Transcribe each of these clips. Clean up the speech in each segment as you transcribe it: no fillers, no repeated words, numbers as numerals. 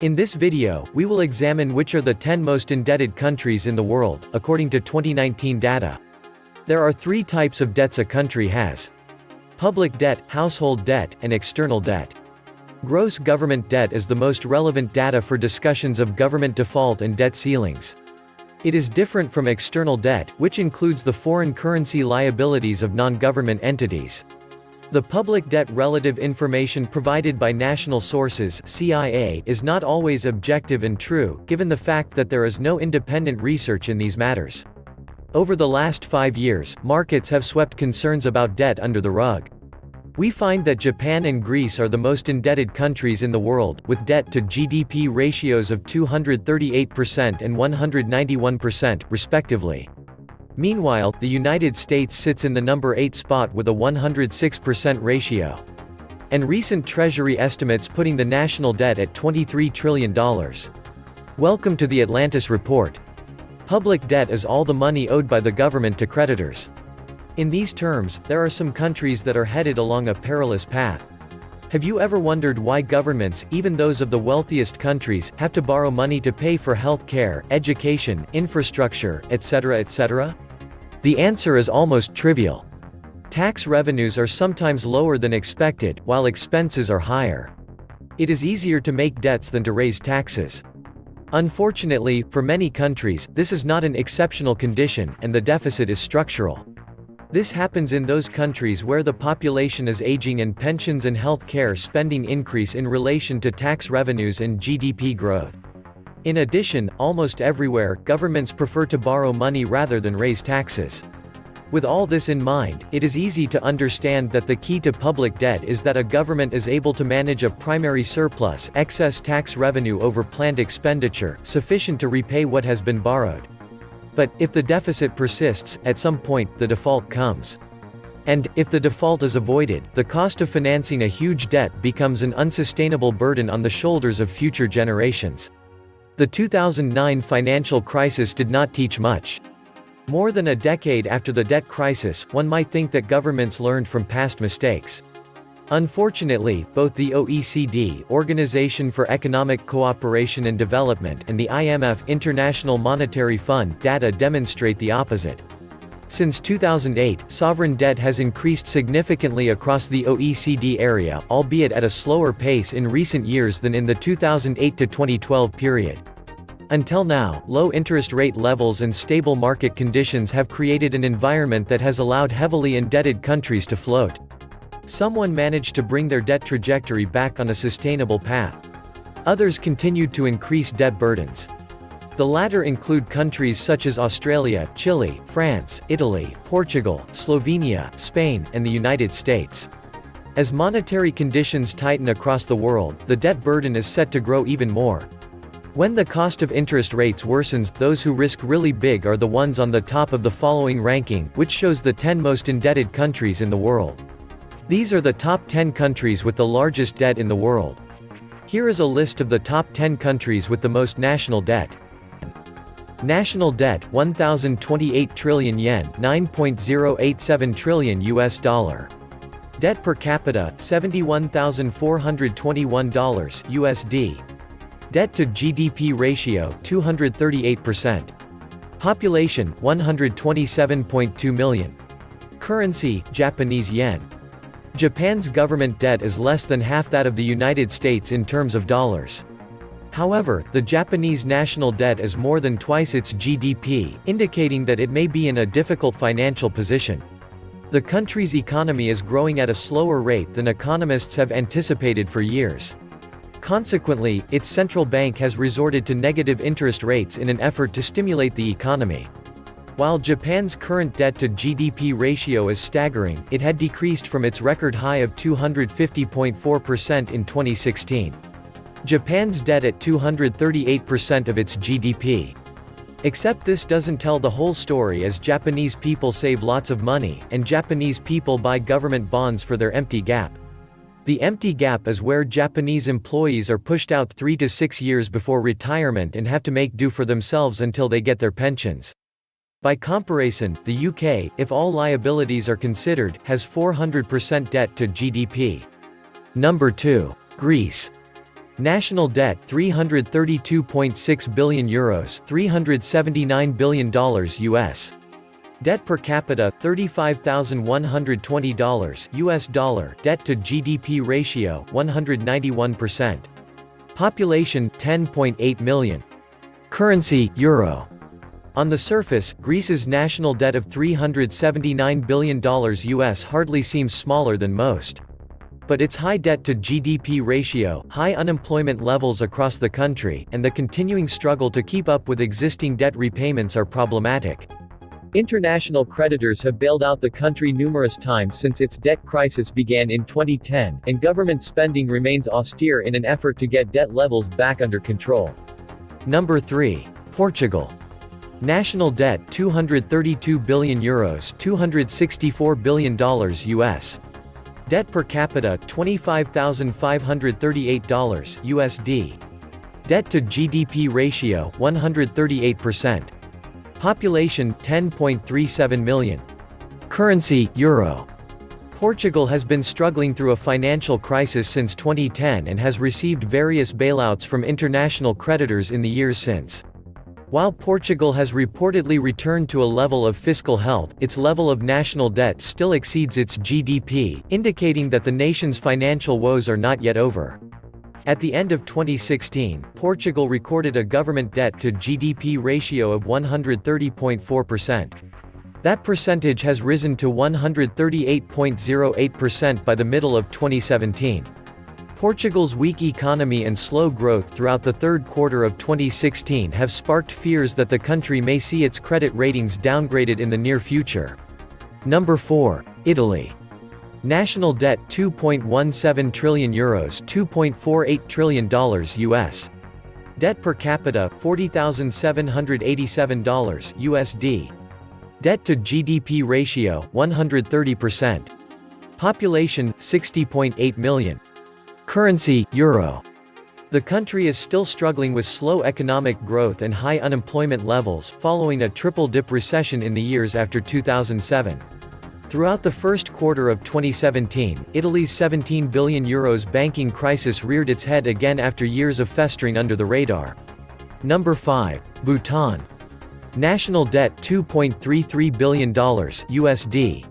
In this video, we will examine which are the 10 most indebted countries in the world, according to 2019 data. There are three types of debts a country has: public debt, household debt, and external debt. Gross government debt is the most relevant data for discussions of government default and debt ceilings. It is different from external debt, which includes the foreign currency liabilities of non-government entities. The public debt relative information provided by national sources (CIA) is not always objective and true, given the fact that there is no independent research in these matters. Over the last 5 years, markets have swept concerns about debt under the rug. We find that Japan and Greece are the most indebted countries in the world, with debt-to-GDP ratios of 238% and 191%, respectively. Meanwhile, the United States sits in the number 8 spot with a 106% ratio. And recent Treasury estimates putting the national debt at $23 trillion. Welcome to the Atlantis Report. Public debt is all the money owed by the government to creditors. In these terms, there are some countries that are headed along a perilous path. Have you ever wondered why governments, even those of the wealthiest countries, have to borrow money to pay for health care, education, infrastructure, etc., etc.? The answer is almost trivial. Tax revenues are sometimes lower than expected, while expenses are higher. It is easier to make debts than to raise taxes. Unfortunately, for many countries, this is not an exceptional condition, and the deficit is structural. This happens in those countries where the population is aging and pensions and health care spending increase in relation to tax revenues and GDP growth. In addition, almost everywhere, governments prefer to borrow money rather than raise taxes. With all this in mind, it is easy to understand that the key to public debt is that a government is able to manage a primary surplus, excess tax revenue over planned expenditure, sufficient to repay what has been borrowed. But, if the deficit persists, at some point, the default comes. And, if the default is avoided, the cost of financing a huge debt becomes an unsustainable burden on the shoulders of future generations. The 2009 financial crisis did not teach much. More than a decade after the debt crisis, one might think that governments learned from past mistakes. Unfortunately, both the OECD, Organization for Economic Cooperation and Development, and the IMF, International Monetary Fund, data demonstrate the opposite. Since 2008, sovereign debt has increased significantly across the OECD area, albeit at a slower pace in recent years than in the 2008 to 2012 period. Until now, low interest rate levels and stable market conditions have created an environment that has allowed heavily indebted countries to float. Someone managed to bring their debt trajectory back on a sustainable path. Others continued to increase debt burdens. The latter include countries such as Australia, Chile, France, Italy, Portugal, Slovenia, Spain, and the United States. As monetary conditions tighten across the world, the debt burden is set to grow even more. When the cost of interest rates worsens, those who risk really big are the ones on the top of the following ranking, which shows the 10 most indebted countries in the world. These are the top 10 countries with the largest debt in the world. Here is a list of the top 10 countries with the most national debt. National debt: 1,028 trillion yen, $9.087 trillion US dollar. Debt per capita: $71,421 USD. Debt to GDP ratio: 238%. Population: 127.2 million. Currency: Japanese yen. Japan's government debt is less than half that of the United States in terms of dollars. However, the Japanese national debt is more than twice its GDP, indicating that it may be in a difficult financial position. The country's economy is growing at a slower rate than economists have anticipated for years. Consequently, its central bank has resorted to negative interest rates in an effort to stimulate the economy. While Japan's current debt-to-GDP ratio is staggering, it had decreased from its record high of 250.4% in 2016. Japan's debt at 238% of its GDP. Except this doesn't tell the whole story, as Japanese people save lots of money, and Japanese people buy government bonds for their empty gap. The empty gap is where Japanese employees are pushed out 3 to 6 years before retirement and have to make do for themselves until they get their pensions. By comparison, the UK, if all liabilities are considered, has 400% debt to GDP. Number 2. Greece. National debt €332.6 billion, $379 billion US. Debt per capita $35,120 US dollar. Debt to GDP ratio 191%. Population 10.8 million. Currency Euro. On the surface, Greece's national debt of $379 billion US hardly seems smaller than most. But its high debt-to-GDP ratio, high unemployment levels across the country, and the continuing struggle to keep up with existing debt repayments are problematic. International creditors have bailed out the country numerous times since its debt crisis began in 2010, and government spending remains austere in an effort to get debt levels back under control. Number 3. Portugal. National debt €232 billion, $264 billion US. Debt per capita $25,538 USD. Debt to GDP ratio 138%. Population 10.37 million. Currency Euro. Portugal has been struggling through a financial crisis since 2010 and has received various bailouts from international creditors in the years since. While Portugal has reportedly returned to a level of fiscal health, its level of national debt still exceeds its GDP, indicating that the nation's financial woes are not yet over. At the end of 2016, Portugal recorded a government debt-to-GDP ratio of 130.4%. That percentage has risen to 138.08% by the middle of 2017. Portugal's weak economy and slow growth throughout the third quarter of 2016 have sparked fears that the country may see its credit ratings downgraded in the near future. Number 4. Italy. National debt €2.17 trillion, $2.48 trillion US. Debt per capita $40,787 USD. Debt to GDP ratio 130%. Population 60.8 million. Currency Euro. The country is still struggling with slow economic growth and high unemployment levels, following a triple-dip recession in the years after 2007. Throughout the first quarter of 2017, Italy's €17 billion banking crisis reared its head again after years of festering under the radar. Number 5. Bhutan. National debt $2.33 billion USD.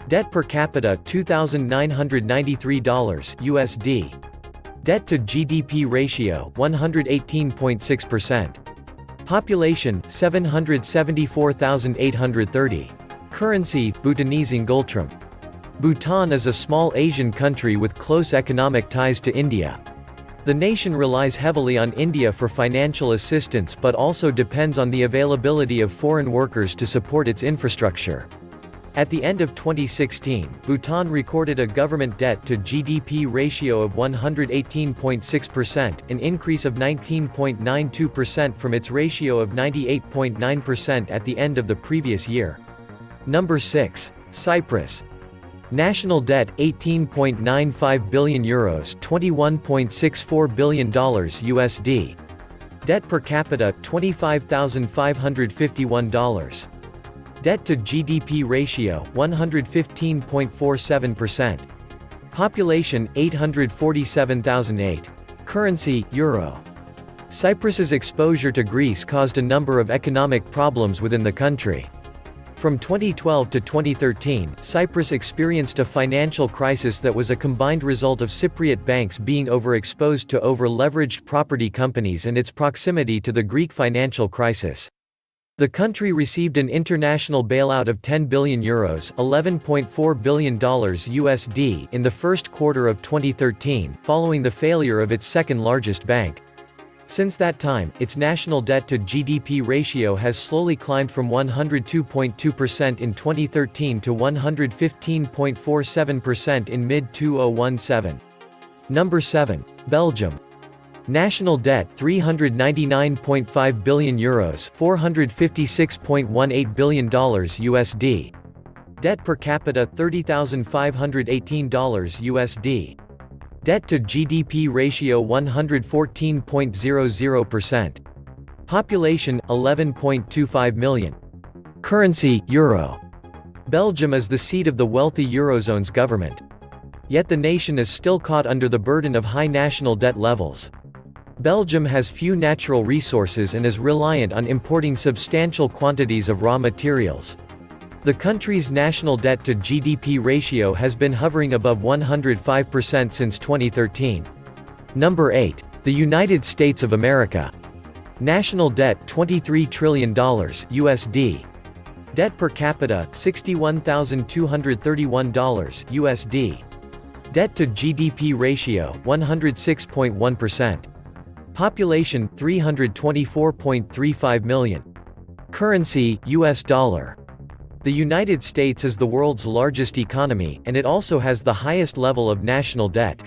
Debt per capita $2,993 USD. Debt to GDP ratio 118.6%. Population 774,830. Currency Bhutanese ngultram. Bhutan is a small Asian country with close economic ties to India. The nation relies heavily on India for financial assistance but also depends on the availability of foreign workers to support its infrastructure. At the end of 2016, Bhutan recorded a government debt-to-GDP ratio of 118.6%, an increase of 19.92% from its ratio of 98.9% at the end of the previous year. Number 6. Cyprus. National debt €18.95 billion, $21.64 billion USD. Debt per capita $25,551. Debt to GDP ratio 115.47%. Population 847,008. Currency Euro. Cyprus's exposure to Greece caused a number of economic problems within the country. From 2012 to 2013, Cyprus experienced a financial crisis that was a combined result of Cypriot banks being overexposed to over-leveraged property companies and its proximity to the Greek financial crisis. The country received an international bailout of €10 billion, $11.4 billion USD, in the first quarter of 2013, following the failure of its second-largest bank. Since that time, its national debt-to-GDP ratio has slowly climbed from 102.2% in 2013 to 115.47% in mid-2017. Number 7. Belgium. National debt €399.5 billion, $456.18 billion USD. Debt per capita $30,518 USD. Debt to GDP ratio 114.00%. Population 11.25 million. Currency Euro. Belgium is the seat of the wealthy Eurozone's government. Yet the nation is still caught under the burden of high national debt levels. Belgium has few natural resources and is reliant on importing substantial quantities of raw materials. The country's national debt to GDP ratio has been hovering above 105% since 2013. Number 8. The United States of America. National debt $23 trillion USD. Debt per capita $61,231 USD. Debt to GDP ratio 106.1%. Population 324.35 million. Currency US dollar. The United States is the world's largest economy, and it also has the highest level of national debt.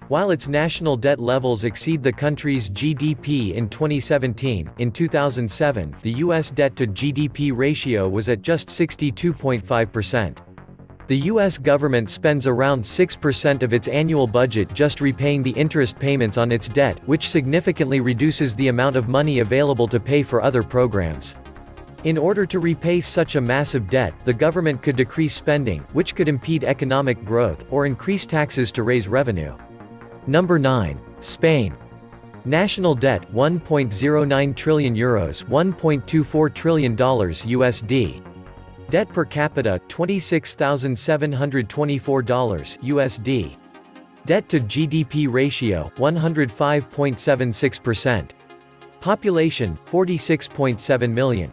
While its national debt levels exceed the country's GDP in 2017, in 2007, the U.S. debt to GDP ratio was at just 62.5%. The U.S. government spends around 6% of its annual budget just repaying the interest payments on its debt, which significantly reduces the amount of money available to pay for other programs. In order to repay such a massive debt, the government could decrease spending, which could impede economic growth, or increase taxes to raise revenue. Number 9. Spain. National debt €1.09 trillion $1.24 trillion USD. Debt per capita $26,724 USD. Debt to GDP ratio 105.76%. Population 46.7 million.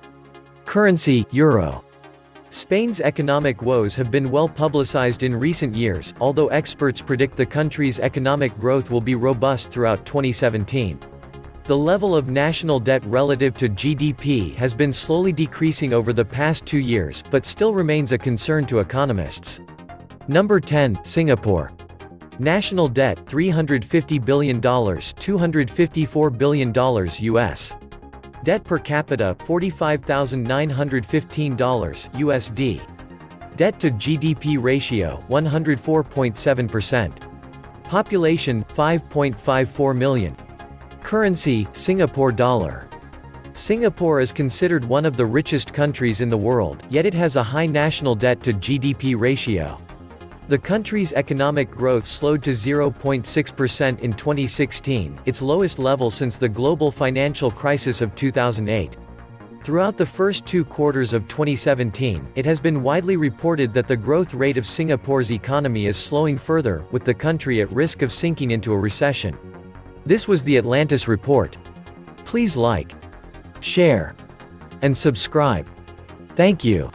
Currency Euro. Spain's economic woes have been well publicized in recent years, although experts predict the country's economic growth will be robust throughout 2017. The level of national debt relative to GDP has been slowly decreasing over the past 2 years, but still remains a concern to economists. Number 10. Singapore. National debt $350 billion $254 billion US. Debt per capita $45,915 USD. Debt to GDP ratio 104.7%. Population 5.54 million. Currency Singapore dollar. Singapore is considered one of the richest countries in the world, yet it has a high national debt to GDP ratio. The country's economic growth slowed to 0.6% in 2016, its lowest level since the global financial crisis of 2008. Throughout the first 2 quarters of 2017, it has been widely reported that the growth rate of Singapore's economy is slowing further, with the country at risk of sinking into a recession. This was the Atlantis Report. Please like, share, and subscribe. Thank you.